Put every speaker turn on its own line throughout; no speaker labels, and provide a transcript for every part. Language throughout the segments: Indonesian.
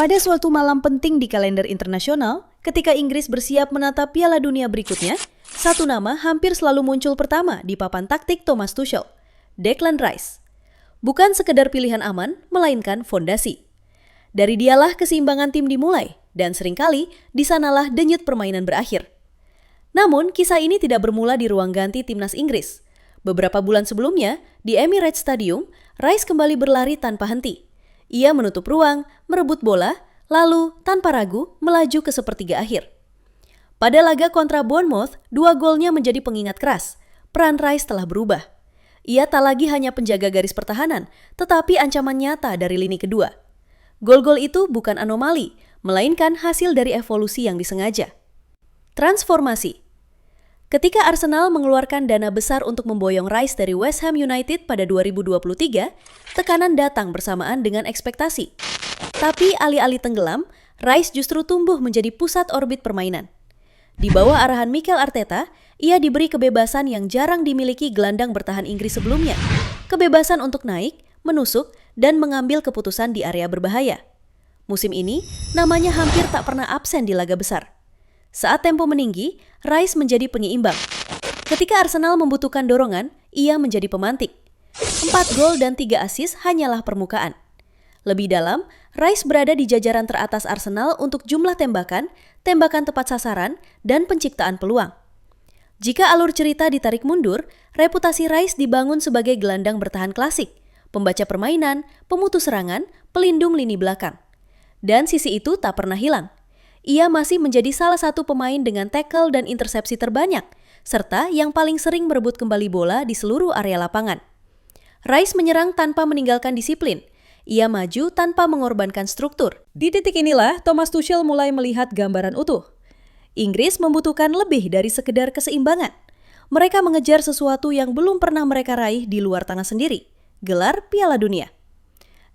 Pada suatu malam penting di kalender internasional, ketika Inggris bersiap menatap Piala Dunia berikutnya, satu nama hampir selalu muncul pertama di papan taktik Thomas Tuchel, Declan Rice. Bukan sekedar pilihan aman, melainkan fondasi. Dari dialah keseimbangan tim dimulai, dan seringkali di sanalah denyut permainan berakhir. Namun, kisah ini tidak bermula di ruang ganti timnas Inggris. Beberapa bulan sebelumnya, di Emirates Stadium, Rice kembali berlari tanpa henti. Ia menutup ruang, merebut bola, lalu tanpa ragu melaju ke sepertiga akhir. Pada laga kontra Bournemouth, 2 golnya menjadi pengingat keras. Peran Rice telah berubah. Ia tak lagi hanya penjaga garis pertahanan, tetapi ancaman nyata dari lini kedua. Gol-gol itu bukan anomali, melainkan hasil dari evolusi yang disengaja. Transformasi. Ketika Arsenal mengeluarkan dana besar untuk memboyong Rice dari West Ham United pada 2023, tekanan datang bersamaan dengan ekspektasi. Tapi alih-alih tenggelam, Rice justru tumbuh menjadi pusat orbit permainan. Di bawah arahan Mikel Arteta, ia diberi kebebasan yang jarang dimiliki gelandang bertahan Inggris sebelumnya. Kebebasan untuk naik, menusuk, dan mengambil keputusan di area berbahaya. Musim ini, namanya hampir tak pernah absen di laga besar. Saat tempo meninggi, Rice menjadi penyeimbang. Ketika Arsenal membutuhkan dorongan, ia menjadi pemantik. 4 gol dan 3 assist hanyalah permukaan. Lebih dalam, Rice berada di jajaran teratas Arsenal untuk jumlah tembakan, tembakan tepat sasaran, dan penciptaan peluang. Jika alur cerita ditarik mundur, reputasi Rice dibangun sebagai gelandang bertahan klasik, pembaca permainan, pemutus serangan, pelindung lini belakang. Dan sisi itu tak pernah hilang. Ia masih menjadi salah satu pemain dengan tackle dan intersepsi terbanyak, serta yang paling sering merebut kembali bola di seluruh area lapangan. Rice menyerang tanpa meninggalkan disiplin. Ia maju tanpa mengorbankan struktur. Di titik inilah Thomas Tuchel mulai melihat gambaran utuh. Inggris membutuhkan lebih dari sekedar keseimbangan. Mereka mengejar sesuatu yang belum pernah mereka raih di luar tanah sendiri, gelar Piala Dunia.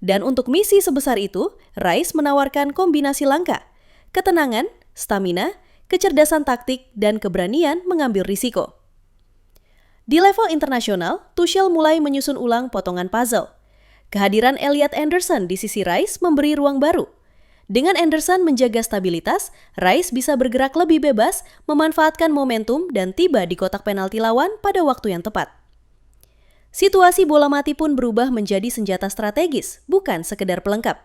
Dan untuk misi sebesar itu, Rice menawarkan kombinasi langka. Ketenangan, stamina, kecerdasan taktik, dan keberanian mengambil risiko. Di level internasional, Tuchel mulai menyusun ulang potongan puzzle. Kehadiran Elliot Anderson di sisi Rice memberi ruang baru. Dengan Anderson menjaga stabilitas, Rice bisa bergerak lebih bebas, memanfaatkan momentum, dan tiba di kotak penalti lawan pada waktu yang tepat. Situasi bola mati pun berubah menjadi senjata strategis, bukan sekedar pelengkap.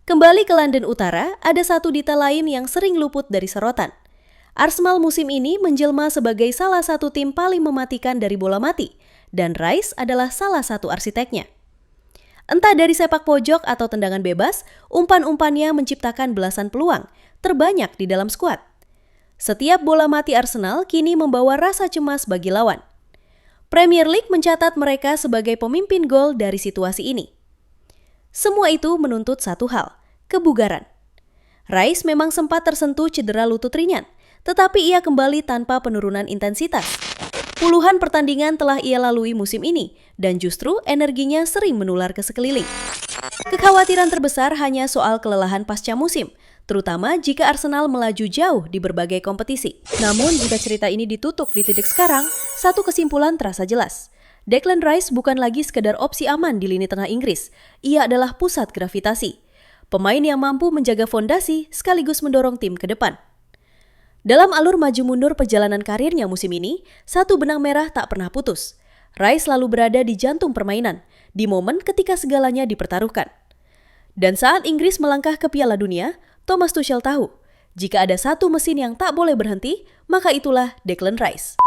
Kembali ke London Utara, ada satu detail lain yang sering luput dari sorotan. Arsenal musim ini menjelma sebagai salah satu tim paling mematikan dari bola mati, dan Rice adalah salah satu arsiteknya. Entah dari sepak pojok atau tendangan bebas, umpan-umpannya menciptakan belasan peluang, terbanyak di dalam skuad. Setiap bola mati Arsenal kini membawa rasa cemas bagi lawan. Premier League mencatat mereka sebagai pemimpin gol dari situasi ini. Semua itu menuntut satu hal, kebugaran. Rice memang sempat tersentuh cedera lutut ringan, tetapi ia kembali tanpa penurunan intensitas. Puluhan pertandingan telah ia lalui musim ini, dan justru energinya sering menular ke sekeliling. Kekhawatiran terbesar hanya soal kelelahan pasca musim, terutama jika Arsenal melaju jauh di berbagai kompetisi. Namun jika cerita ini ditutup di titik sekarang, satu kesimpulan terasa jelas. Declan Rice bukan lagi sekedar opsi aman di lini tengah Inggris. Ia adalah pusat gravitasi. Pemain yang mampu menjaga fondasi sekaligus mendorong tim ke depan. Dalam alur maju mundur perjalanan karirnya musim ini, satu benang merah tak pernah putus. Rice selalu berada di jantung permainan, di momen ketika segalanya dipertaruhkan. Dan saat Inggris melangkah ke Piala Dunia, Thomas Tuchel tahu, jika ada satu mesin yang tak boleh berhenti, maka itulah Declan Rice.